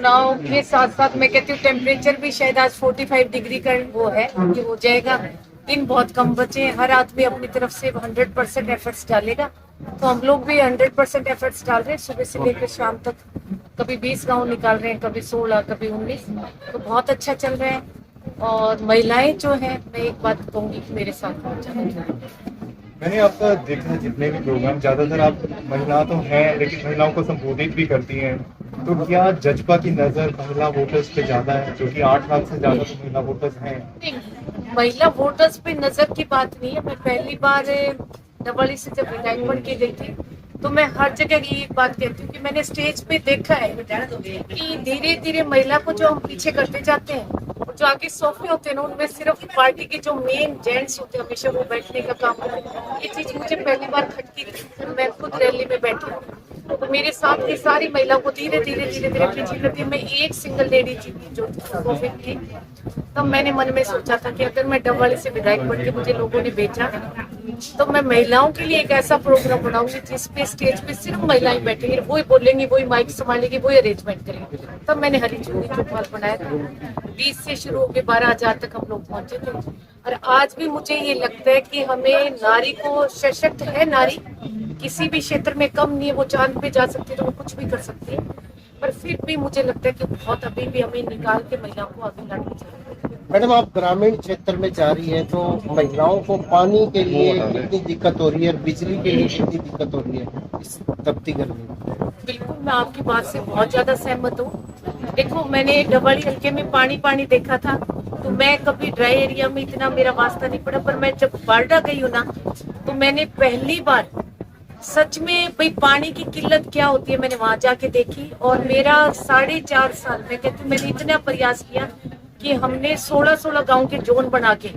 चुनाव के साथ साथ मैं कहती हूँ टेम्परेचर भी शायद आज 45 डिग्री का वो है कि हो जाएगा। दिन बहुत कम बचे हैं, हर आदमी अपनी तरफ से 100% एफर्ट्स डालेगा, तो हम लोग भी 100% एफर्ट्स डाल रहे हैं सुबह से लेकर शाम तक। कभी 20 गांव निकाल रहे हैं, कभी 16, कभी 19, तो बहुत अच्छा चल रहा है। और महिलाएं जो है, मैं एक बात कहूंगी कि मेरे साथ बहुत ज्यादा। मैंने आपका देखा जितने भी प्रोग्राम, ज्यादातर आप महिला तो हैं लेकिन महिलाओं को संबोधित भी करती हैं, तो क्या जजपा की नजर महिला वोटर्स पे ज्यादा है, जो कि 8 लाख से ज्यादा तो महिला वोटर्स हैं? नहीं, महिला वोटर्स पे नजर की बात नहीं है। मैं पहली बार डबल से जब विधायक बन के गई थी, तो मैं हर जगह ये बात कहती हूँ कि मैंने स्टेज पे देखा है कि धीरे धीरे महिला को जो हम पीछे करते जाते हैं, जो आगे सोफे होते हैं ना, उनमें सिर्फ पार्टी के जो मेन जेंट्स होते हैं हमेशा वो बैठने का काम करते हैं। ये चीज मुझे पहली बार खटकी थी। मैं खुद रैली में बैठी, तो मेरे साथ की सारी महिलाओं को धीरे धीरे पीछे करती मैं एक सिंगल लेडी जीती जो सोफे की। तब मैंने मन में सोचा था कि अगर मैं डबल से विधायक बन के मुझे लोगों ने भेजा, तो मैं महिलाओं के लिए एक ऐसा प्रोग्राम बनाऊंगी जिसपे स्टेज पे सिर्फ महिलाएं बैठेंगी, वही बोलेंगी, वही माइक संभालेगी, वही अरेंजमेंट करेंगे। तब मैंने हरी चूड़ी चौपाल बनाया था। 20 से शुरू होकर 12,000 तक हम लोग पहुंचे थे। और आज भी मुझे ये लगता है कि हमें नारी को, सशक्त है नारी, किसी भी क्षेत्र में कम नहीं है। वो चांद पे जा सकती है तो वो कुछ भी कर सकती है, पर फिर भी मुझे लगता है कि बहुत अभी भी हमें निकाल के महिलाओं को आगे लाना चाहिए। मैडम, आप ग्रामीण क्षेत्र में जा रही है, तो महिलाओं को पानी के लिए कितनी दिक्कत हो रही है, बिजली के लिए कितनी दिक्कत हो रही है इस तपती गर्मी में? बिल्कुल, मैं आपकी बात से बहुत ज्यादा सहमत हूँ। देखो, मैंने डबल हल्के में पानी देखा था, तो मैं कभी ड्राई एरिया में इतना मेरा वास्ता नहीं पड़ा, पर मैं जब बारडा गई हूँ ना, तो मैंने पहली बार सच में भाई पानी की किल्लत क्या होती है मैंने वहां जाके देखी। और मेरा 4.5 साल में कहती हूँ, मैंने इतना प्रयास किया कि हमने 16 गांव के जोन बना के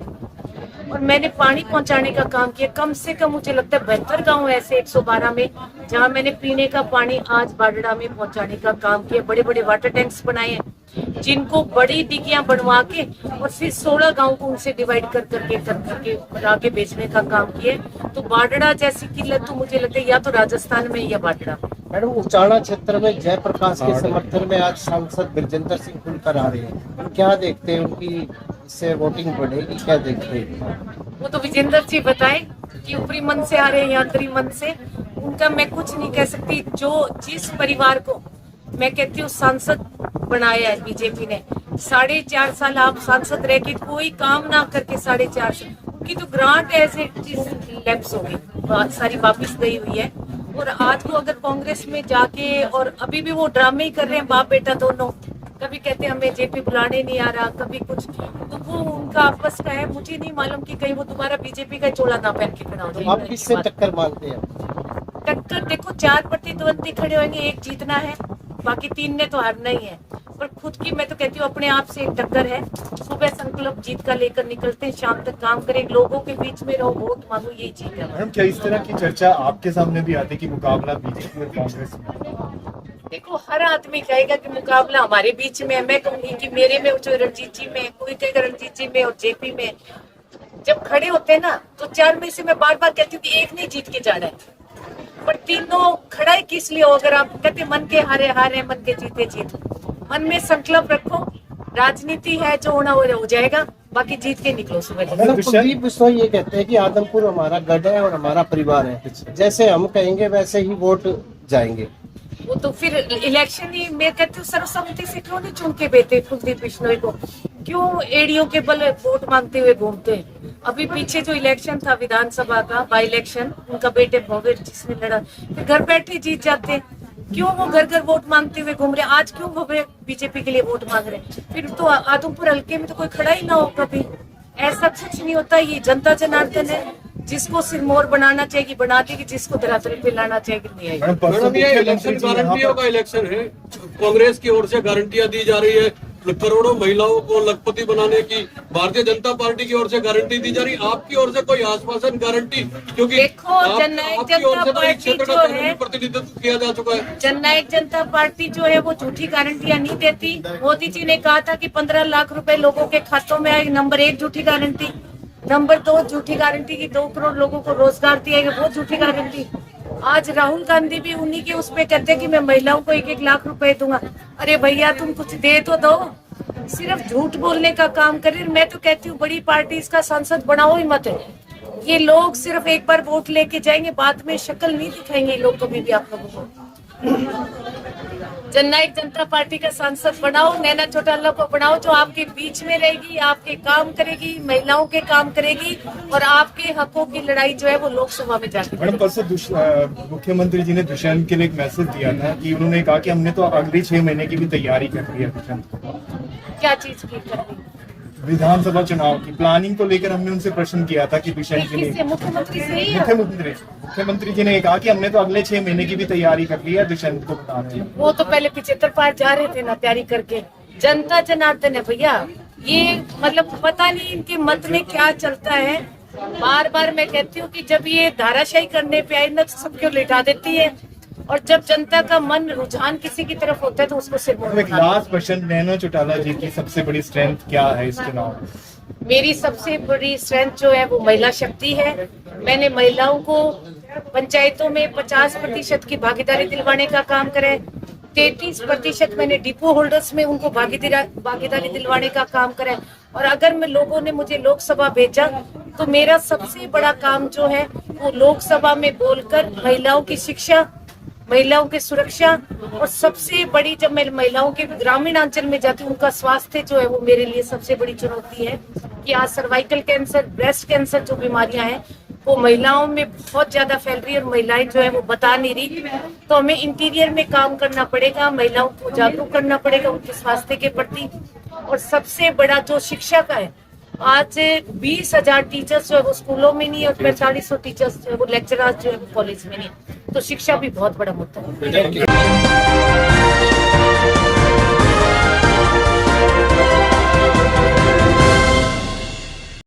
और मैंने पानी पहुंचाने का काम किया। कम से कम मुझे लगता है 72 गांव ऐसे 112 में, जहां मैंने पीने का पानी आज बाडड़ा में पहुंचाने का काम किया। बड़े बड़े वाटर टैंक्स बनाए हैं, जिनको बड़ी डिगियां बनवा के और फिर 16 गांव को उनसे डिवाइड कर करके बना के बेचने का काम किया। तो बाडड़ा जैसी किल्लत तो मुझे लगता है या तो राजस्थान में या बाडड़ा। मैडम, उचाना क्षेत्र में जयप्रकाश के समर्थन में आज सांसद ब्रजेंद्र सिंह खुलकर आ रहे हैं, क्या देखते हैं उनकी इससे वोटिंग बढ़ेगी, क्या देखते हैं? वो तो विजेंद्र जी बताए कि ऊपरी मन से आ रहे हैं या अंतरी मन से, उनका मैं कुछ नहीं कह सकती। जो जिस परिवार को मैं कहती हूँ सांसद बनाया है बीजेपी ने, 4.5 साल आप सांसद रह के कोई काम ना करके 4.5 साल, उनकी तो ग्रांट ऐसे लैप्स हो गई, सारी वापिस गई हुई है। और आज वो अगर कांग्रेस में जाके, और अभी भी वो ड्रामे ही कर रहे हैं बाप बेटा दोनों, कभी कहते हैं हमें जेपी बुलाने नहीं आ रहा, कभी कुछ, तो वो उनका आपस का है। मुझे नहीं मालूम कि कहीं वो दोबारा बीजेपी का चोला ना पहन के खड़ा हो जाए। आप किससे टक्कर मानते हैं? टक्कर देखो, 4 प्रतिद्वंदी खड़े होंगे, एक जीतना है, बाकी 3 ने तो हारना ही है। पर खुद की मैं तो कहती हूँ अपने आप से एक टक्कर है। सुबह संकल्प जीत का लेकर निकलते हैं, शाम तक काम करें, लोगों के बीच में रहो, वोट मांगो, यही जीत है। मैडम, क्या इस तरह की चर्चा आपके सामने भी आती कि मुकाबला बीजेपी और कांग्रेस में? देखो, हर आदमी कहेगा कि मुकाबला हमारे बीच में है। मैं कहूंगी कि मेरे में जो रणजीत जी में, कोई कहेगा रणजीत जी में और जेपी में। जब खड़े होते हैं ना, तो 4 में से मैं बार बार कहती हूँ कि एक नहीं जीत के जाना है, पर तीनों खड़ा ही किस लिए हो? अगर आप कहते मन के हारे हारे, मन के जीते जीत, मन में संकल्प रखो, राजनीति है, जो होना हो जाएगा, बाकी जीत के निकलो सुबह। कुलदीप बिश्नोई ये कहते हैं कि आदमपुर हमारा गढ़ है और हमारा परिवार है, जैसे हम कहेंगे वैसे ही वोट जाएंगे। वो तो फिर इलेक्शन ही, मैं कहती हूँ सर्वसम्मति से क्यों नहीं चुन के देते कुलदीप बिश्नोई को? क्यों एड़ियों के बल वोट मांगते हुए घूमते हैं? अभी पीछे जो इलेक्शन था विधानसभा का बाई इलेक्शन, उनका बेटे भव्य जिसने लड़ा, फिर घर बैठे जीत जाते। क्यों वो घर घर वोट मांगते हुए घूम रहे? आज क्यों भव्य बीजेपी के लिए वोट मांग रहे? फिर तो आदमपुर हल्के में तो कोई खड़ा ही ना हो कभी। ऐसा कुछ नहीं होता। ये जनता जनार्दन है, जिसको सिरमौर बनाना चाहिए बना देगी, जिसको धरातल पे लाना चाहिए नहीं आएगी। मैडम, ये इलेक्शन गारंटियों का इलेक्शन है। कांग्रेस की ओर से गारंटियां दी जा रही है, करोड़ों महिलाओं को लखपति बनाने की भारतीय जनता पार्टी की ओर से गारंटी दी जा रही है। आपकी ओर से कोई आश्वासन, गारंटी? क्योंकि देखो, जननायक जनता पार्टी जो है, प्रतिनिधित्व किया जा चुका है। जननायक जनता पार्टी जो है वो झूठी गारंटियां नहीं देती। मोदी जी ने कहा था कि 15 लाख रुपए लोगों के खातों में आएगी, नंबर 1 झूठी गारंटी। नंबर 2 झूठी गारंटी की 2 करोड़ लोगों को रोजगार दिया, वो झूठी गारंटी। आज राहुल गांधी भी उन्हीं के उस पे कहते हैं कि मैं महिलाओं को 1-1 लाख रुपए दूंगा। अरे भैया तुम कुछ दे तो दो, सिर्फ झूठ बोलने का काम करे। मैं तो कहती हूँ बड़ी पार्टी का सांसद बनाओ ही मत। ये लोग सिर्फ एक बार वोट लेके जाएंगे, बाद में शक्ल नहीं दिखाएंगे लोग कभी भी आप लोगों को। जननायक जनता पार्टी का सांसद बनाओ, नैना चौटाला को बनाओ जो आपके बीच में रहेगी, आपके काम करेगी, महिलाओं के काम करेगी और आपके हकों की लड़ाई जो है वो लोकसभा में जाके। मैडम परसों मुख्यमंत्री जी ने दुष्यंत के लिए एक मैसेज दिया था कि उन्होंने कहा कि हमने तो अगले 6 महीने की भी तैयारी कर ली है। क्या चीज की करनी? विधानसभा चुनाव की प्लानिंग को लेकर हमने उनसे प्रश्न किया था कि दुष्यंत जी किससे? ने मुख्यमंत्री से ही? मुख्यमंत्री जी ने कहा कि हमने तो अगले 6 महीने की भी तैयारी कर ली है, दुष्यंत को बता रहे हैं। वो तो पहले 75 पार जा रहे थे ना तैयारी करके। जनता जनार्दन है भैया, ये मतलब पता नहीं इनके मत में क्या चलता है। बार बार मैं कहती हूँ कि जब ये धाराशाही करने पे आई ना तो सबको लिटा देती है, और जब जनता का मन रुझान किसी की तरफ होता है तो उसको सिर एक लास्ट क्वेश्चन, नैना चौटाला जी की सबसे बड़ी स्ट्रेंथ क्या है इस चुनाव में? मेरी सबसे बड़ी स्ट्रेंथ जो है वो महिला शक्ति है। मैंने महिलाओं को पंचायतों में 50% की भागीदारी दिलवाने का काम करा है। 33% मैंने डिपो होल्डर्स में उनको भागीदारी दिलवाने का काम करा है। और अगर मैं लोगों ने मुझे लोकसभा भेजा तो मेरा सबसे बड़ा काम जो है वो लोकसभा में बोलकर महिलाओं की शिक्षा, महिलाओं की सुरक्षा, और सबसे बड़ी जब मैं महिलाओं के ग्रामीण अंचल में जाती हूँ उनका स्वास्थ्य जो है वो मेरे लिए सबसे बड़ी चुनौती है। कि आज सर्वाइकल कैंसर, ब्रेस्ट कैंसर जो बीमारियां हैं वो महिलाओं में बहुत ज्यादा फैल रही है और महिलाएं जो है वो बता नहीं रही। तो हमें इंटीरियर में काम करना पड़ेगा, महिलाओं को जागरूक करना पड़ेगा उनके स्वास्थ्य के प्रति। और सबसे बड़ा जो शिक्षा का है, आज 20,000 टीचर्स जो है वो स्कूलों में नहीं है और 4500 टीचर्स जो है वो लेक्चरर्स जो है वो कॉलेज में नहीं है। तो शिक्षा भी बहुत बड़ा मुद्दा है।